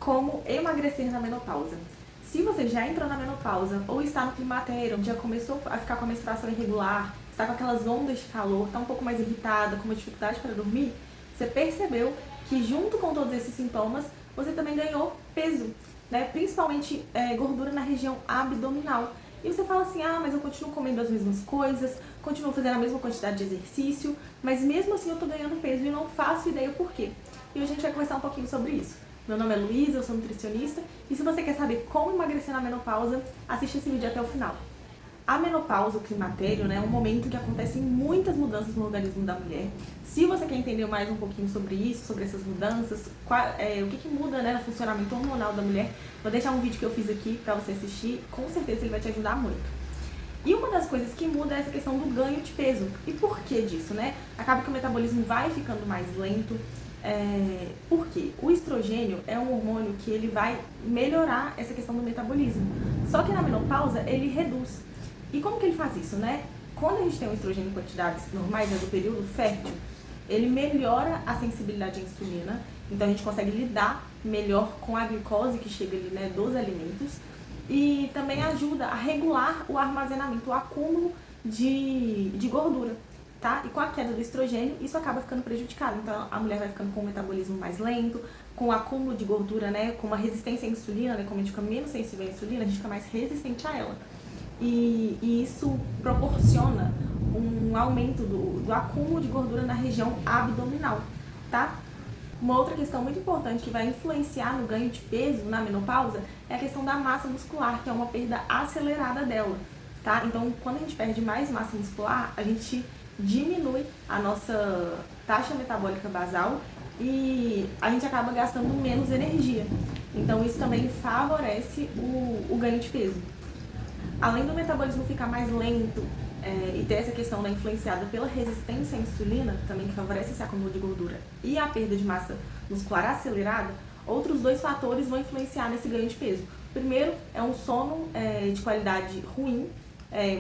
Como emagrecer na menopausa. Se você já entrou na menopausa ou está no climatério, já começou a ficar com a menstruação irregular, está com aquelas ondas de calor, está um pouco mais irritada, com uma dificuldade para dormir, você percebeu que junto com todos esses sintomas, você também ganhou peso, né? Principalmente gordura na região abdominal. E você fala assim, mas eu continuo comendo as mesmas coisas, continuo fazendo a mesma quantidade de exercício, mas mesmo assim eu tô ganhando peso e não faço ideia por quê. E hoje a gente vai conversar um pouquinho sobre isso. Meu nome é Luísa, eu sou nutricionista, e se você quer saber como emagrecer na menopausa, assiste esse vídeo até o final. A menopausa, o climatério, né, é um momento que acontecem muitas mudanças no organismo da mulher. Se você quer entender mais um pouquinho sobre isso, sobre essas mudanças, o que muda, né, no funcionamento hormonal da mulher, vou deixar um vídeo que eu fiz aqui para você assistir, com certeza ele vai te ajudar muito. E uma das coisas que muda é essa questão do ganho de peso. E por que disso, né? Acaba que o metabolismo vai ficando mais lento. Por quê? O estrogênio é um hormônio que ele vai melhorar essa questão do metabolismo. Só que na menopausa ele reduz. E como que ele faz isso, né? Quando a gente tem o estrogênio em quantidades normais, do período fértil, ele melhora a sensibilidade à insulina, então a gente consegue lidar melhor com a glicose que chega ali, né, dos alimentos, e também ajuda a regular o armazenamento, o acúmulo de gordura, tá? E com a queda do estrogênio, isso acaba ficando prejudicado, então a mulher vai ficando com o metabolismo mais lento, com o acúmulo de gordura, né, com uma resistência à insulina, né, como a gente fica menos sensível à insulina, a gente fica mais resistente a ela. E isso proporciona um aumento do acúmulo de gordura na região abdominal, tá? Uma outra questão muito importante que vai influenciar no ganho de peso na menopausa é a questão da massa muscular, que é uma perda acelerada dela, tá? Então, quando a gente perde mais massa muscular, a gente diminui a nossa taxa metabólica basal e a gente acaba gastando menos energia. Então, isso também favorece o ganho de peso. Além do metabolismo ficar mais lento e ter essa questão da influenciada pela resistência à insulina, também que favorece esse acúmulo de gordura, e a perda de massa muscular acelerada, outros dois fatores vão influenciar nesse ganho de peso. O primeiro é um sono de qualidade ruim,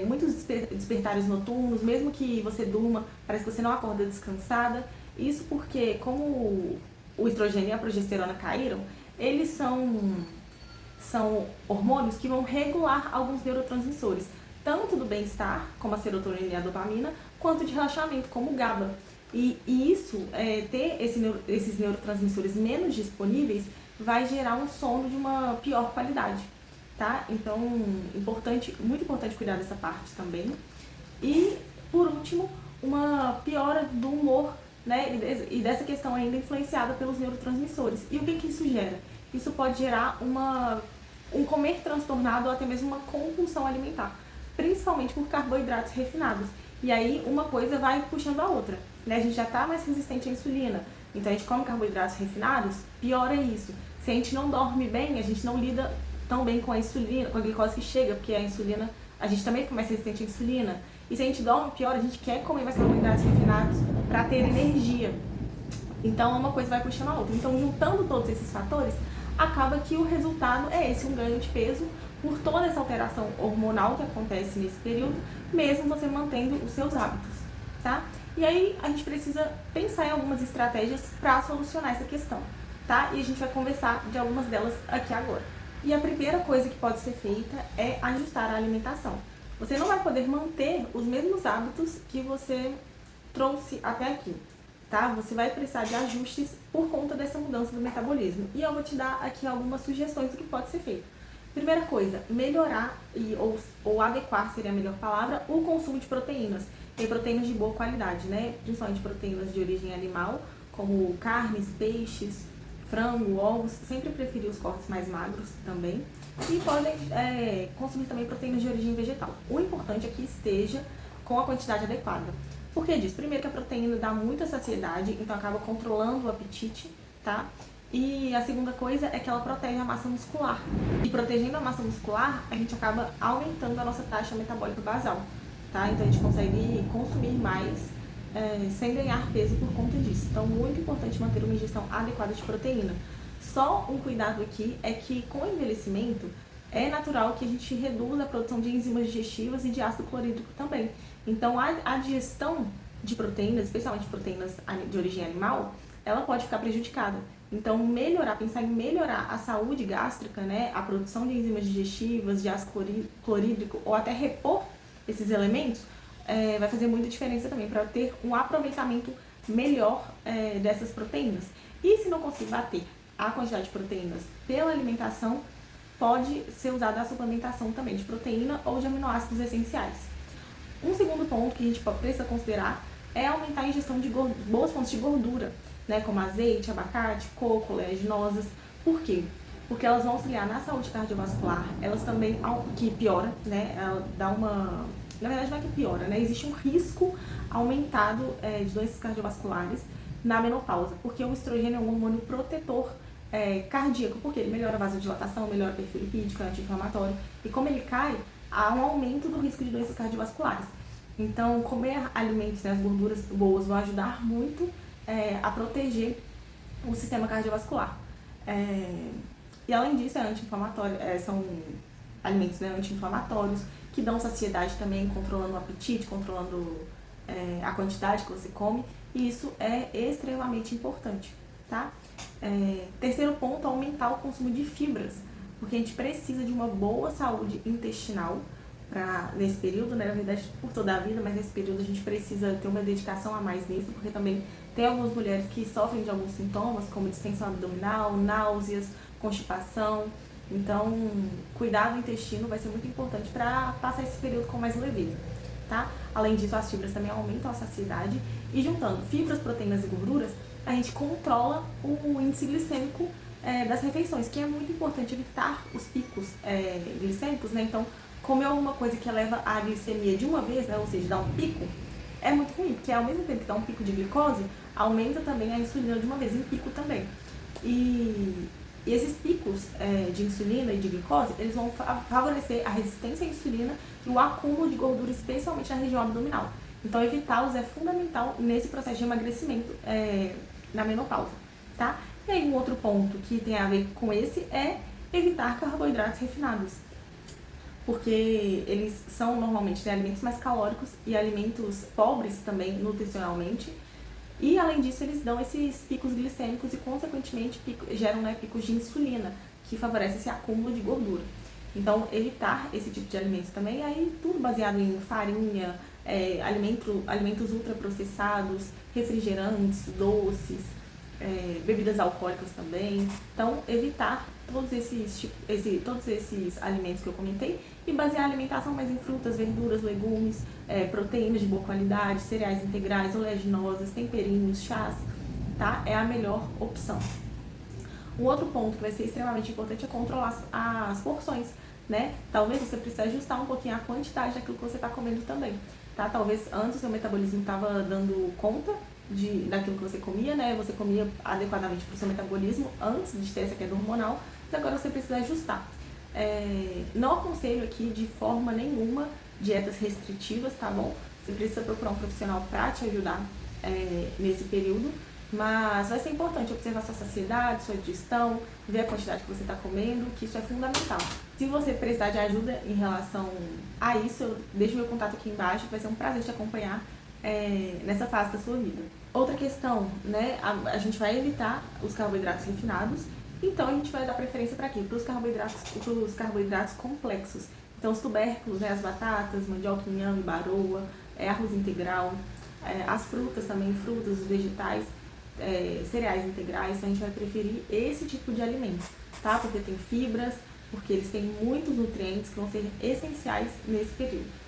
muitos despertares noturnos, mesmo que você durma, parece que você não acorda descansada. Isso porque, como o estrogênio e a progesterona caíram, eles são hormônios que vão regular alguns neurotransmissores, tanto do bem-estar, como a serotonina e a dopamina, quanto de relaxamento, como o GABA. E isso, ter esses neurotransmissores menos disponíveis, vai gerar um sono de uma pior qualidade, tá? Então, muito importante cuidar dessa parte também. E, por último, uma piora do humor, né? E dessa questão ainda influenciada pelos neurotransmissores. E o que isso gera? Isso pode gerar um comer transtornado ou até mesmo uma compulsão alimentar, principalmente por carboidratos refinados. E aí uma coisa vai puxando a outra, né? A gente já está mais resistente à insulina, então a gente come carboidratos refinados, piora isso. Se a gente não dorme bem, a gente não lida tão bem com a insulina, com a glicose que chega, porque a insulina, a gente também fica mais resistente à insulina. E se a gente dorme pior, a gente quer comer mais carboidratos refinados para ter energia. Então uma coisa vai puxando a outra. Então, juntando todos esses fatores, acaba que o resultado é esse, um ganho de peso por toda essa alteração hormonal que acontece nesse período, mesmo você mantendo os seus hábitos, tá? E aí a gente precisa pensar em algumas estratégias para solucionar essa questão, tá? E a gente vai conversar de algumas delas aqui agora. E a primeira coisa que pode ser feita é ajustar a alimentação. Você não vai poder manter os mesmos hábitos que você trouxe até aqui, tá? Você vai precisar de ajustes por conta dessa mudança do metabolismo. E eu vou te dar aqui algumas sugestões do que pode ser feito. Primeira coisa, melhorar ou adequar, seria a melhor palavra, o consumo de proteínas. Tem proteínas de boa qualidade, né? Principalmente proteínas de origem animal, como carnes, peixes, frango, ovos. Sempre preferi os cortes mais magros também. E podem consumir também proteínas de origem vegetal. O importante é que esteja com a quantidade adequada. Por que disso? Primeiro que a proteína dá muita saciedade, então acaba controlando o apetite, tá? E a segunda coisa é que ela protege a massa muscular. E protegendo a massa muscular, a gente acaba aumentando a nossa taxa metabólica basal, tá? Então a gente consegue consumir mais sem ganhar peso por conta disso. Então, muito importante manter uma ingestão adequada de proteína. Só um cuidado aqui é que com o envelhecimento, é natural que a gente reduza a produção de enzimas digestivas e de ácido clorídrico também. Então, a digestão de proteínas, especialmente proteínas de origem animal, ela pode ficar prejudicada. Então, pensar em melhorar a saúde gástrica, né, a produção de enzimas digestivas, de ácido clorídrico, ou até repor esses elementos, vai fazer muita diferença também para ter um aproveitamento melhor dessas proteínas. E se não conseguir bater a quantidade de proteínas pela alimentação, pode ser usada a suplementação também de proteína ou de aminoácidos essenciais. Um segundo ponto que a gente precisa considerar é aumentar a ingestão de boas fontes de gordura, né, como azeite, abacate, coco, oleaginosas. Por quê? Porque elas vão auxiliar na saúde cardiovascular, elas também, que piora, né, ela dá uma... Na verdade não é que piora, né, existe um risco aumentado de doenças cardiovasculares na menopausa, porque o estrogênio é um hormônio protetor cardíaco, porque ele melhora a vasodilatação, melhora o perfil lipídico, é anti-inflamatório, e como ele cai, há um aumento do risco de doenças cardiovasculares. Então, comer alimentos, né, as gorduras boas, vão ajudar muito a proteger o sistema cardiovascular. E além disso, é anti-inflamatório, são alimentos, né, anti-inflamatórios, que dão saciedade também, controlando o apetite, controlando a quantidade que você come, e isso é extremamente importante, tá? Terceiro ponto, aumentar o consumo de fibras, porque a gente precisa de uma boa saúde intestinal nesse período, né? Na verdade, por toda a vida, mas nesse período a gente precisa ter uma dedicação a mais nisso, porque também tem algumas mulheres que sofrem de alguns sintomas, como distensão abdominal, náuseas, constipação. Então, cuidar do intestino vai ser muito importante para passar esse período com mais leveza, tá? Além disso, as fibras também aumentam a saciedade, e juntando fibras, proteínas e gorduras, a gente controla o índice glicêmico das refeições, que é muito importante evitar os picos glicêmicos, né? Então, comer alguma coisa que eleva a glicemia de uma vez, né? Ou seja, dá um pico, é muito ruim, porque ao mesmo tempo que dá um pico de glicose, aumenta também a insulina de uma vez, em pico também. E esses picos de insulina e de glicose, eles vão favorecer a resistência à insulina e o acúmulo de gordura, especialmente na região abdominal. Então, evitá-los é fundamental nesse processo de emagrecimento na menopausa, tá? E aí, um outro ponto que tem a ver com esse é evitar carboidratos refinados, porque eles são normalmente alimentos mais calóricos e alimentos pobres também nutricionalmente. E além disso, eles dão esses picos glicêmicos e, consequentemente, geram picos de insulina, que favorece esse acúmulo de gordura. Então, evitar esse tipo de alimentos também, aí tudo baseado em farinha, alimentos ultraprocessados, refrigerantes, doces, bebidas alcoólicas também. Então, evitar todos esses alimentos que eu comentei e basear a alimentação mais em frutas, verduras, legumes, proteínas de boa qualidade, cereais integrais, oleaginosas, temperinhos, chás, tá? É a melhor opção. Um outro ponto que vai ser extremamente importante é controlar as porções, né? Talvez você precise ajustar um pouquinho a quantidade daquilo que você está comendo também, tá? Talvez antes o seu metabolismo estava dando conta daquilo que você comia, né? Você comia adequadamente para o seu metabolismo antes de ter essa queda hormonal, mas agora você precisa ajustar. Não aconselho aqui de forma nenhuma dietas restritivas, tá bom? Você precisa procurar um profissional para te ajudar nesse período, mas vai ser importante observar sua saciedade, sua digestão, ver a quantidade que você está comendo, que isso é fundamental. Se você precisar de ajuda em relação a isso, eu deixo meu contato aqui embaixo, vai ser um prazer te acompanhar nessa fase da sua vida. Outra questão, né, a gente vai evitar os carboidratos refinados, então a gente vai dar preferência para quê? Para os carboidratos complexos. Então os tubérculos, né, as batatas, mandioca, inhame, baroa, arroz integral, as frutas também, frutas, os vegetais, cereais integrais, então a gente vai preferir esse tipo de alimento, tá? Porque tem fibras, porque eles têm muitos nutrientes que vão ser essenciais nesse período.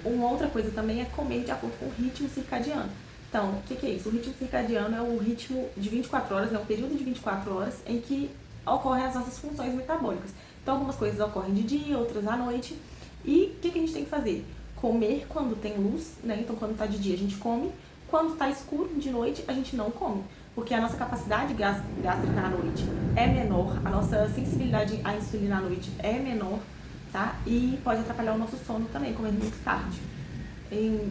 Uma outra coisa também é comer de acordo com o ritmo circadiano. Então, o que é isso? O ritmo circadiano é o ritmo de 24 horas, é um período de 24 horas em que ocorrem as nossas funções metabólicas. Então, algumas coisas ocorrem de dia, outras à noite. E o que a gente tem que fazer? Comer quando tem luz, né? Então, quando está de dia, a gente come. Quando está escuro, de noite, a gente não come. Porque a nossa capacidade gástrica à noite é menor, a nossa sensibilidade à insulina à noite é menor, tá? E pode atrapalhar o nosso sono também, comer muito tarde.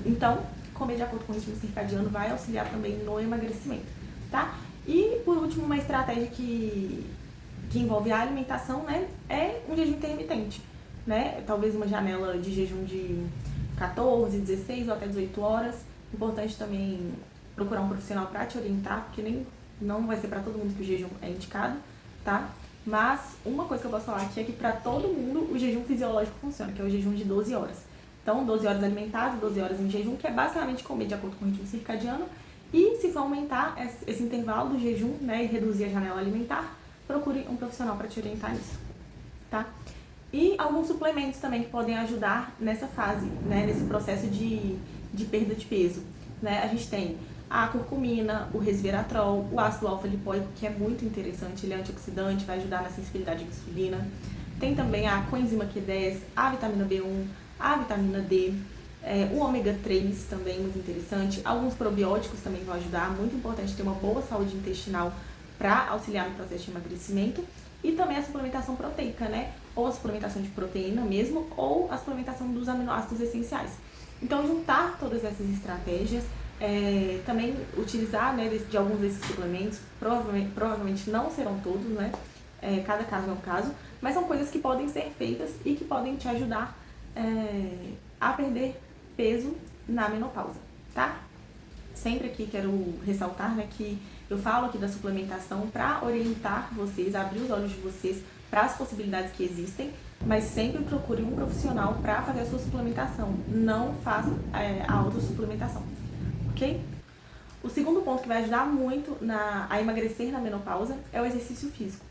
Então, comer de acordo com o ritmo circadiano vai auxiliar também no emagrecimento, tá? E, por último, uma estratégia que envolve a alimentação, né, é um jejum intermitente, né? Talvez uma janela de jejum de 14, 16 ou até 18 horas. Importante também procurar um profissional para te orientar, porque nem não vai ser para todo mundo que o jejum é indicado, tá? Mas uma coisa que eu posso falar aqui é que para todo mundo o jejum fisiológico funciona, que é o jejum de 12 horas. Então, 12 horas alimentado, 12 horas em jejum, que é basicamente comer de acordo com o ritmo circadiano. E se for aumentar esse intervalo do jejum, né, e reduzir a janela alimentar, procure um profissional para te orientar nisso, tá? E alguns suplementos também que podem ajudar nessa fase, né, nesse processo de perda de peso, né? A gente tem a curcumina, o resveratrol, o ácido alfa-lipoico, que é muito interessante, ele é antioxidante, vai ajudar na sensibilidade à insulina. Tem também a coenzima Q10, a vitamina B1, a vitamina D, o ômega 3 também, muito interessante. Alguns probióticos também vão ajudar, muito importante ter uma boa saúde intestinal para auxiliar no processo de emagrecimento. E também a suplementação proteica, né? Ou a suplementação de proteína mesmo, ou a suplementação dos aminoácidos essenciais. Então, juntar todas essas estratégias, também utilizar, né, de alguns desses suplementos, provavelmente não serão todos, né? Cada caso é um caso, mas são coisas que podem ser feitas e que podem te ajudar a perder peso na menopausa, tá? Sempre aqui quero ressaltar, né, que eu falo aqui da suplementação para orientar vocês, abrir os olhos de vocês para as possibilidades que existem, mas sempre procure um profissional para fazer a sua suplementação. Não faça a autossuplementação, ok? O segundo ponto que vai ajudar muito a emagrecer na menopausa é o exercício físico.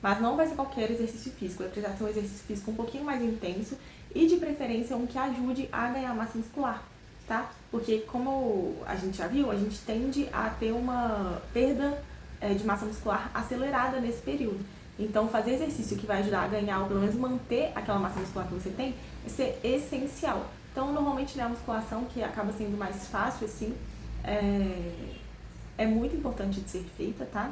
Mas não vai ser qualquer exercício físico, vai precisar ser um exercício físico um pouquinho mais intenso e de preferência um que ajude a ganhar massa muscular, tá? Porque como a gente já viu, a gente tende a ter uma perda de massa muscular acelerada nesse período. Então fazer exercício que vai ajudar a ganhar ou pelo menos manter aquela massa muscular que você tem vai ser essencial. Então normalmente, né, a musculação, que acaba sendo mais fácil assim, é muito importante de ser feita, tá?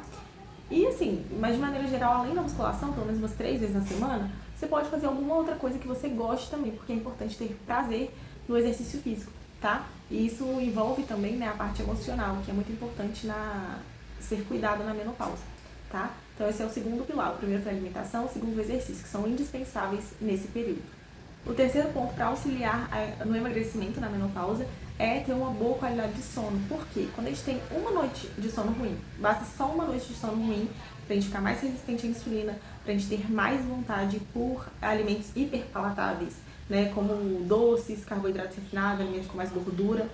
E assim, mas de maneira geral, além da musculação, pelo menos umas 3 vezes na semana, você pode fazer alguma outra coisa que você goste também, porque é importante ter prazer no exercício físico, tá? E isso envolve também, né, a parte emocional, que é muito importante ser cuidada na menopausa, tá? Então esse é o segundo pilar. O primeiro foi a alimentação, o segundo o exercício, que são indispensáveis nesse período. O terceiro ponto para auxiliar no emagrecimento na menopausa é ter uma boa qualidade de sono. Por quê? Quando a gente tem uma noite de sono ruim, basta só uma noite de sono ruim para a gente ficar mais resistente à insulina, para a gente ter mais vontade por alimentos hiperpalatáveis, né, como doces, carboidratos refinados, alimentos com mais gordura.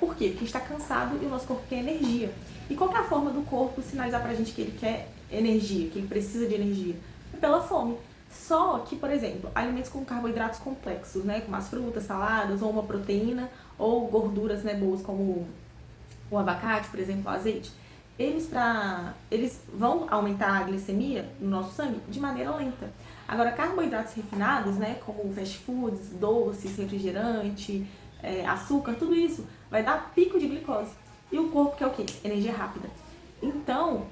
Por quê? Porque a gente está cansado e o nosso corpo quer energia. E qual que é a forma do corpo sinalizar pra gente que ele quer energia, que ele precisa de energia? É pela fome. Só que, por exemplo, alimentos com carboidratos complexos, né, como as frutas, saladas, ou uma proteína, ou gorduras, né, boas, como o abacate, por exemplo, o azeite, eles vão aumentar a glicemia no nosso sangue de maneira lenta. Agora, carboidratos refinados, né, como fast foods, doces, refrigerante, açúcar, tudo isso vai dar pico de glicose. E o corpo quer o quê? Energia rápida. Então,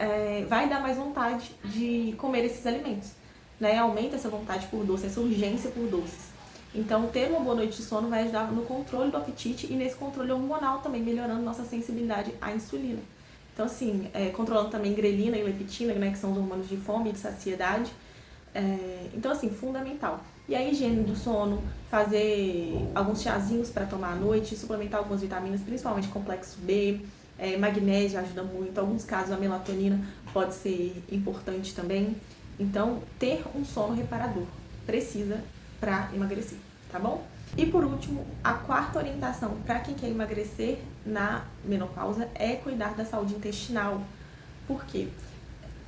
vai dar mais vontade de comer esses alimentos, né? Aumenta essa vontade por doce, essa urgência por doces. Então, ter uma boa noite de sono vai ajudar no controle do apetite e nesse controle hormonal também, melhorando nossa sensibilidade à insulina. Então, assim, controlando também grelina e leptina, né, que são os hormônios de fome e de saciedade. Então, assim, fundamental. E a higiene do sono, fazer alguns chazinhos para tomar à noite, suplementar algumas vitaminas, principalmente complexo B, magnésio ajuda muito, em alguns casos a melatonina pode ser importante também. Então, ter um sono reparador precisa para emagrecer, tá bom? E por último, a quarta orientação para quem quer emagrecer na menopausa é cuidar da saúde intestinal. Por quê?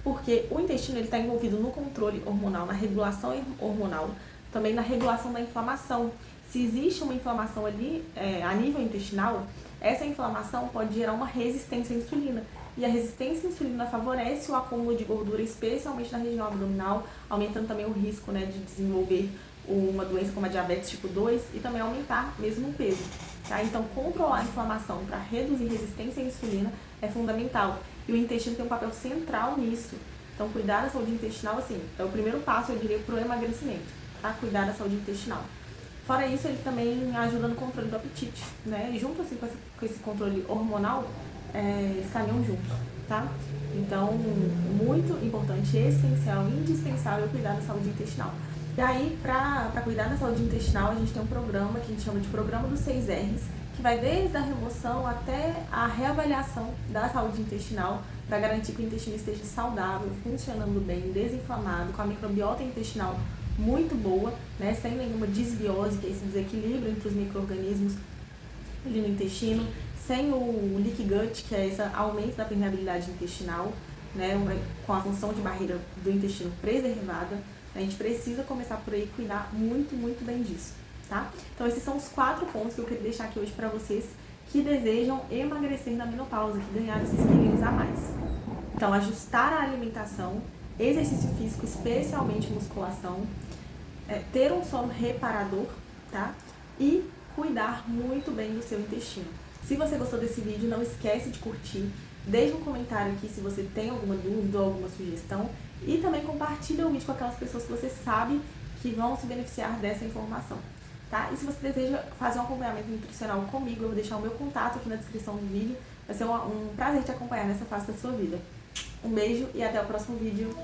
Porque o intestino está envolvido no controle hormonal, na regulação hormonal, também na regulação da inflamação. Se existe uma inflamação ali a nível intestinal, essa inflamação pode gerar uma resistência à insulina. E a resistência à insulina favorece o acúmulo de gordura, especialmente na região abdominal, aumentando também o risco, né, de desenvolver uma doença como a diabetes tipo 2 e também aumentar mesmo o peso. Tá? Então, controlar a inflamação para reduzir resistência à insulina é fundamental. E o intestino tem um papel central nisso. Então, cuidar da saúde intestinal, assim, é o primeiro passo, eu diria, para o emagrecimento, tá? Cuidar da saúde intestinal. Fora isso, ele também ajuda no controle do apetite, né? E junto, assim, com esse controle hormonal, eles caminham juntos, tá? Então, muito importante, essencial, indispensável cuidar da saúde intestinal. E aí, para cuidar da saúde intestinal, a gente tem um programa que a gente chama de Programa dos 6 R's, que vai desde a remoção até a reavaliação da saúde intestinal, para garantir que o intestino esteja saudável, funcionando bem, desinflamado, com a microbiota intestinal muito boa, né, sem nenhuma desbiose, que é esse desequilíbrio entre os micro-organismos ali no intestino, sem o leaky gut, que é esse aumento da permeabilidade intestinal, né, com a função de barreira do intestino preservada. A gente precisa começar por aí e cuidar muito, muito bem disso, tá? Então esses são os 4 pontos que eu queria deixar aqui hoje para vocês que desejam emagrecer na menopausa, que ganhar esses quilos a mais. Então, ajustar a alimentação, exercício físico, especialmente musculação, ter um sono reparador, tá? E cuidar muito bem do seu intestino. Se você gostou desse vídeo, não esquece de curtir, deixa um comentário aqui se você tem alguma dúvida ou alguma sugestão e também compartilha o vídeo com aquelas pessoas que você sabe que vão se beneficiar dessa informação, tá? E se você deseja fazer um acompanhamento nutricional comigo, eu vou deixar o meu contato aqui na descrição do vídeo. Vai ser um prazer te acompanhar nessa fase da sua vida. Um beijo e até o próximo vídeo.